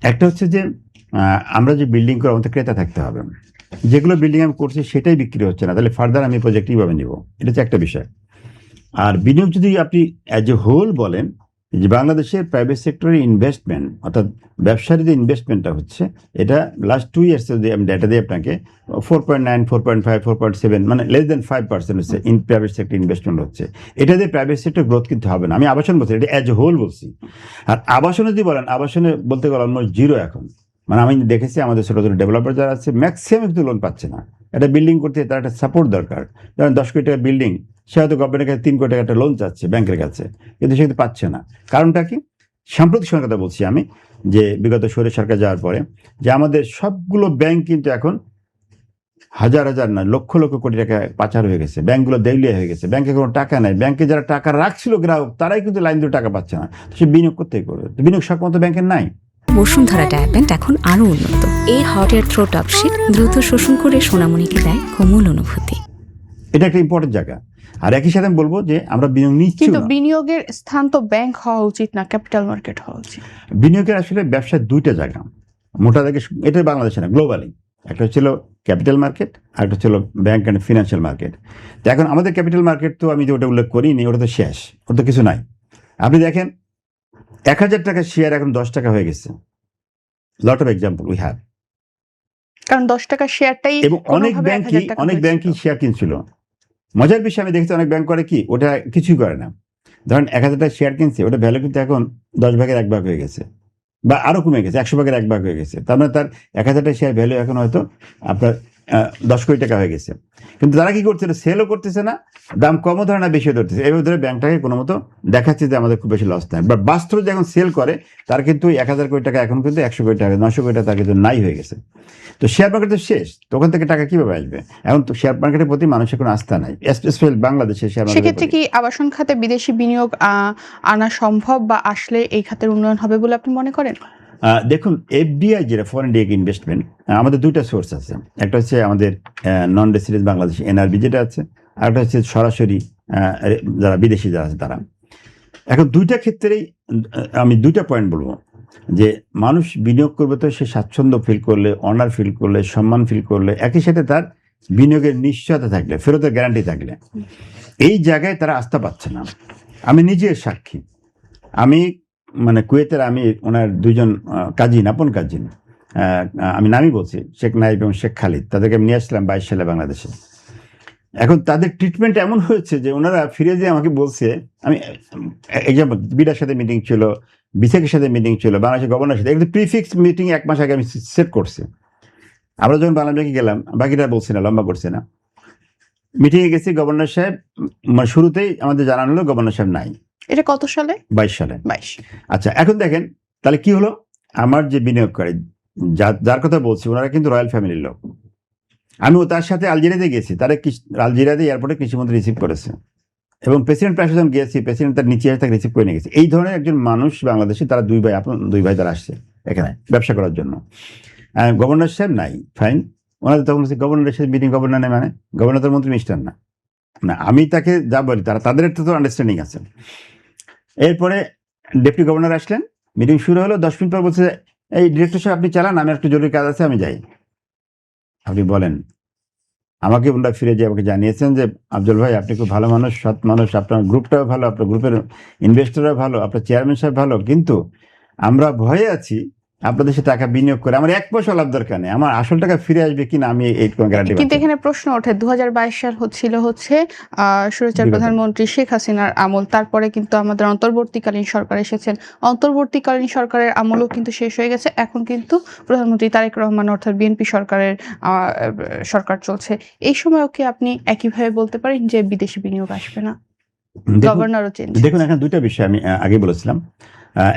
একটা হচ্ছে যে আমরা যে বিল্ডিং করে আমাদের ক্রেতা থাকতে হবে। যেগুলো বিল্ডিং আমি করছি সেটাই বিক্রি হচ্ছে না, তাহলে ফার্দার আমি প্রজেক্ট কিভাবে নিব? এটা হচ্ছে একটা বিষয়। আর বিনিয়োগ যদি আপনি অ্যাজ এ হোল বলেন, যে বাংলাদেশের প্রাইভেট সেক্টরের ইনভেস্টমেন্ট অর্থাৎ ব্যবসার যে ইনভেস্টমেন্টটা হচ্ছে, এটা লাস্ট 2 ইয়ার্স যদি আমি ডেটা দিই আপনাকে, 4.9, 4.5, 4.7, মানে লেস দেন 5% হচ্ছে ইন প্রাইভেট সেক্টর ইনভেস্টমেন্ট হচ্ছে। এটা দিয়ে প্রাইভেট সেক্টর গ্রোথ কিন্তু হবে না। আমি আবাসন বলছি, এটা অ্যাজ এ হোল বলছি। আর আবাসনে যদি বলেন, আবাসনে বলতে গেলে অলমোস্ট জিরো এখন। মানে আমি দেখেছি আমাদের ছোটো ছোটো ডেভেলপার যারা আছে ম্যাক্সিমাম কিন্তু লোন পাচ্ছে না। একটা বিল্ডিং করতে তার একটা সাপোর্ট দরকার। ধরেন 10 কোটি টাকা বিল্ডিং, সে হয়তো গভর্নমেন্টের কাছে 3 কোটি টাকা একটা লোন চাচ্ছে ব্যাংকের কাছে, কিন্তু সে কিন্তু পাচ্ছে না। কারণটা কি? সাম্প্রতিক সময়ের কথা বলছি আমি, যে বিগত সরে সরকার যাওয়ার পরে যে আমাদের সবগুলো ব্যাংক কিন্তু এখন হাজার হাজার না লক্ষ লক্ষ কোটি টাকা পাচার হয়ে গেছে, ব্যাংকগুলো দেউলিয়া হয়ে গেছে, ব্যাংকে কোনো টাকা নাই, ব্যাংকে যারা টাকা রাখছিল গ্রাহক তারাই কিন্তু লাইন দিয়ে টাকা পাচ্ছে না। তো সে বিনিয়োগ করতে করবে, বিনিয়োগ সক্ষমতা ব্যাংকের নাই। বসুন্ধরা ডায়াপেন্ট এখন আরো উন্নত। এই হট এয়ার থ্রো টপশিট দ্রুত শোষণ করে সোনামণিকে দেয় কোমল অনুভূতি। এটা একটা ইম্পর্টেন্ট জায়গা। আর একই সাথে আমি বলবো যে আমরা বিনিয়োগ নিচ্ছি, কিন্তু বিনিয়োগের স্থান তো ব্যাংক হওয়া উচিত না, ক্যাপিটাল মার্কেট হওয়া উচিত। বিনিয়োগের আসলে ব্যবসার দুইটা জায়গা মোটা দাগে, এটা বাংলাদেশে না গ্লোবালি। একটা হচ্ছিল ক্যাপিটাল মার্কেট, আর একটা হচ্ছিল ব্যাংক অ্যান্ড ফিনান্সিয়াল মার্কেট। তো এখন আমাদের ক্যাপিটাল মার্কেট তো আমি যে ওটা উল্লেখ করিনি, ওটা তো শেষ, ওটা তো কিছু নাই। আপনি দেখেন 1,000 টাকার শেয়ার এখন 10 টাকা হয়ে গেছে। Lot of example we have. কারণ 10 টাকার শেয়ারটাই এবং অনেক ব্যাংকই শেয়ার কিনছিল। মজার বিষয় আমি দেখছি অনেক ব্যাংক করে কি, ওটা কিছুই করে না। ধরেন 1,000 টাকা শেয়ার কিনছে, ওটা ভ্যালু কিন্তু এখন 10 ভাগের 1 ভাগ হয়ে গেছে, বা আরো কমে গেছে, 100 ভাগের 1 ভাগ হয়ে গেছে। তার মানে তার 1,000 টাকা শেয়ার ভ্যালু এখন হয়তো আপনার 10 কোটি টাকা হয়ে গেছে। কিন্তু তারা কি করছে? সেলও করতেছে না, দাম কমও ধরে না, বেশিও ধরতেছে। এইভাবে ধরে ব্যাংকটাকে কোনো মতো দেখাচ্ছে যে আমাদের খুব বেশি লস নাই। বা বাস্তবে যখন সেল করে, তার কিন্তু 1,000 কোটি টাকা এখন কিন্তু 100 কোটি টাকা, 900 কোটি টাকা তার কিন্তু নাই হয়ে গেছে। তো শেয়ার মার্কেট তো শেষ, তো ওখান থেকে টাকা কিভাবে আসবে? এখন তো শেয়ার মার্কেটের প্রতি মানুষের কোনো আস্থা নাই, স্পেশালি বাংলাদেশে শেয়ার মার্কেটের সেক্ষেত্রে কি আবাসন খাতে বিদেশি বিনিয়োগ আনা সম্ভব, বা আসলে এই খাতের উন্নয়ন হবে বলে আপনি মনে করেন? দেখুন, এফডিআই যেটা ফরেন ডিরেক্ট ইনভেস্টমেন্ট, আমাদের দুইটা সোর্স আছে। একটা হচ্ছে আমাদের নন রেসিডেন্ট বাংলাদেশ এনআরবি যেটা আছে, আর একটা হচ্ছে সরাসরি যারা বিদেশি যারা আছে তারা। এখন দুইটা ক্ষেত্রেই আমি দুইটা পয়েন্ট বলবো, যে মানুষ বিনিয়োগ করবে তো সে স্বাচ্ছন্দ্য ফিল করলে, অনার ফিল করলে, সম্মান ফিল করলে, একই সাথে তার বিনিয়োগের নিশ্চয়তা থাকলে, ফেরতের গ্যারান্টি থাকলে। এই জায়গায় তারা আস্থা পাচ্ছে না। আমি নিজে সাক্ষী। আমি মানে কুয়েতের আমি ওনার দুজন কাজিন, আপন কাজিন, আমি নামই বলছি, শেখ নাইব এবং শেখ খালিদ, তাদেরকে আমি নিয়ে আসলাম 22 সালে বাংলাদেশে। এখন তাদের ট্রিটমেন্ট এমন হয়েছে যে ওনারা ফিরে যেয়ে আমাকে বলছে, আমি এক্সাম্পল বিডার সাথে মিটিং ছিল, বিসেকের সাথে মিটিং ছিল, বাংলাদেশের গভর্নরের সাথে, একটু প্রিফিক্স মিটিং 1 মাস আগে আমি সেট করছি। আমরা যখন বাংলাদেশে গেলাম, বাকিটা বলছি না, লম্বা করছে না, মিটিংয়ে গেছি, গভর্নর সাহেব মানে শুরুতেই আমাদের জানানো হলো গভর্নর সাহেব নাই। এটা কত সালে? 22 সালে। 22। আচ্ছা, এখন দেখেন তাহলে কি হলো। আমার যে বিনিয়োগকারী, যার কথা বলছি, ওনারা কিন্তু রয়্যাল ফ্যামিলির লোক। আমিও তার সাথে আলজেরিয়াতে গেছি, তারা আলজেরিয়াতে এয়ারপোর্টে কৃষিমন্ত্রী রিসিভ করেছে, এবং প্রেসিডেন্ট প্রাশন গিয়েছি, প্রেসিডেন্ট তার নিচে তাকে রিসিভ করে নিয়ে গেছে। এই ধরনের একজন মানুষ বাংলাদেশে, তারা দুই ভাই তারা আসছে এখানে ব্যবসা করার জন্য। গভর্নর সাহেব নাই, ফাইন। ওনাদের তখন বলছে গভর্নরের সাথে মিটিং, গভর্নর নেই মানে গভর্নর তো মন্ত্রী মিস্টার না। না, আমি তাকে যা বলি তাদের একটা তো আন্ডারস্ট্যান্ডিং আছে। এরপরে ডেপুটি গভর্নর আসলেন, মিটিং শুরু হলো, 10 মিনিট পর বলছে, এই ডিরেক্টর সাহেব আপনি চালান, আমি একটু জরুরি কাজ আছে, আমি যাই। আপনি বলেন, আমাকে ওনারা ফিরে যেয়ে আমাকে জানিয়েছেন যে আফজল ভাই আপনি খুব ভালো মানুষ, সৎ মানুষ, আপনার গ্রুপটাও ভালো, আপনার গ্রুপের ইনভেস্টররাও ভালো, আপনার চেয়ারম্যান সাহেব ভালো, কিন্তু আমরা ভয়ে আছি আপনাদের সে টাকা বিনিয়োগ করে আমার 1 পয়সা লাভ দরকার নেই, আমার আসল টাকা ফিরে আসবে কিনা আমি এই কোনো গ্যারান্টি কিন্তু পাচ্ছি না। এখানে প্রশ্ন ওঠে, 2022 সাল ছিল স্বৈরাচার প্রধানমন্ত্রী শেখ হাসিনার আমল। তারপরে কিন্তু আমাদের অন্তর্বর্তীকালীন সরকার এসেছেন, অন্তর্বর্তীকালীন সরকারের আমলও কিন্তু শেষ হয়ে গেছে। এখন কিন্তু প্রধানমন্ত্রী তারেক রহমান অর্থাৎ বিএনপি সরকারের সরকার চলছে। এই সময়ও কি আপনি একইভাবে বলতে পারেন যে বিদেশি বিনিয়োগ আসবে না? গভর্নরও চেঞ্জ। দেখুন, এখানে দুইটা বিষয় আমি আগে বলেছিলাম।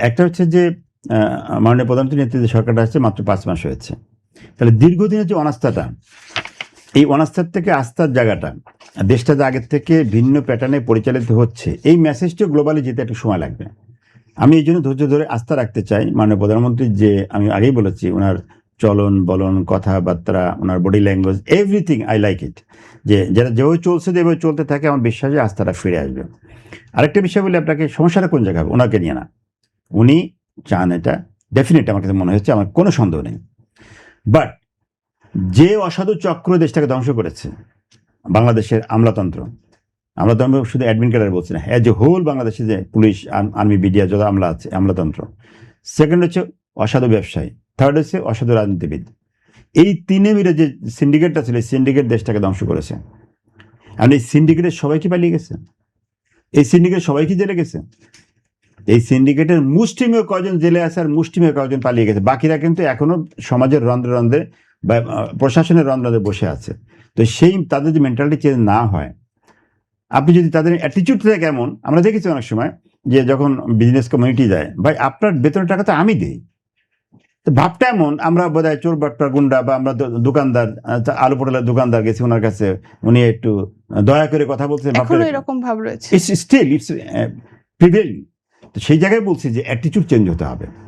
একটা হচ্ছে যে মাননীয় প্রধানমন্ত্রীর নেতৃত্বে সরকারটা আসছে মাত্র 5 মাস হয়েছে। তাহলে দীর্ঘদিনের যে অনাস্থাটা, এই অনাস্থার থেকে আস্থার জায়গাটা, দেশটা যে আগের থেকে ভিন্ন প্যাটার্নে পরিচালিত হচ্ছে, এই মেসেজটিও গ্লোবালি যেতে একটু সময় লাগবে। আমি এই জন্য ধৈর্য ধরে আস্থা রাখতে চাই মাননীয় প্রধানমন্ত্রীর, যে আমি আগেই বলেছি ওনার চলন বলন, কথাবার্তা, ওনার body language, everything I like it. যেটা যেভাবে চলছে, যেভাবে চলতে থাকে, আমার বিশ্বাসে আস্থাটা ফিরে আসবে। আরেকটা বিষয় বলি আপনাকে, সমস্যাটা কোন জায়গায় হবে? ওনাকে নিয়ে না, উনি চান এটা ডেফিনেট আমার কাছে মনে হচ্ছে, আমার কোনো সন্দেহ নেই। বাট যে অসাধু চক্র দেশটাকে ধ্বংস করেছে, বাংলাদেশের আমলাতন্ত্র শুধু অ্যাডমিন ক্যাডার বলছে না, অ্যাজ এ হোল বাংলাদেশে যে পুলিশ, আর্মি, বিডিআর যত আমলা আছে, আমলাতন্ত্র। সেকেন্ড হচ্ছে অসাধু ব্যবসায়ী, থার্ড হচ্ছে অসাধু রাজনীতিবিদ। এই তিনে মিলে যে সিন্ডিকেটটা ছিল, এই সিন্ডিকেট দেশটাকে ধ্বংস করেছে। আর এই সিন্ডিকেটের সবাই কি পালিয়ে গেছে? এই সিন্ডিকেট সবাই কি জেলে গেছে? এই সিন্ডিকেটের মুষ্টিমেয় কজন জেলে আছে আর মুষ্টিমেয় কজন পালিয়ে গেছে। বাকিরা কিন্তু এখনো সমাজের রন্ধ্রে রন্ধ্রে বা প্রশাসনের রন্ধ্রে রন্ধ্রে বসে আছে। তো সেই তাদের যে মেন্টালিটি চেঞ্জ না হয়, আপনি যদি তাদের অ্যাটিটিউড থেকে কেমন, আমরা দেখেছি অনেক সময় যে যখন বিজনেস কমিউনিটি যায়, ভাই আপনার বেতনের টাকা তো আমি দিই, তো ভাবটা এমন আমরা বোধহয় চোর বাটপার গুন্ডা, বা আমরা দোকানদার, আলু পটলের দোকানদার গেছি ওনার কাছে, উনি একটু দয়া করে কথা বলছেন, এখনো এরকম ভাব রয়েছে। It's still it's prevailing. তো সেই জায়গায় বলছি যে অ্যাটিটিউড চেঞ্জ হতে হবে।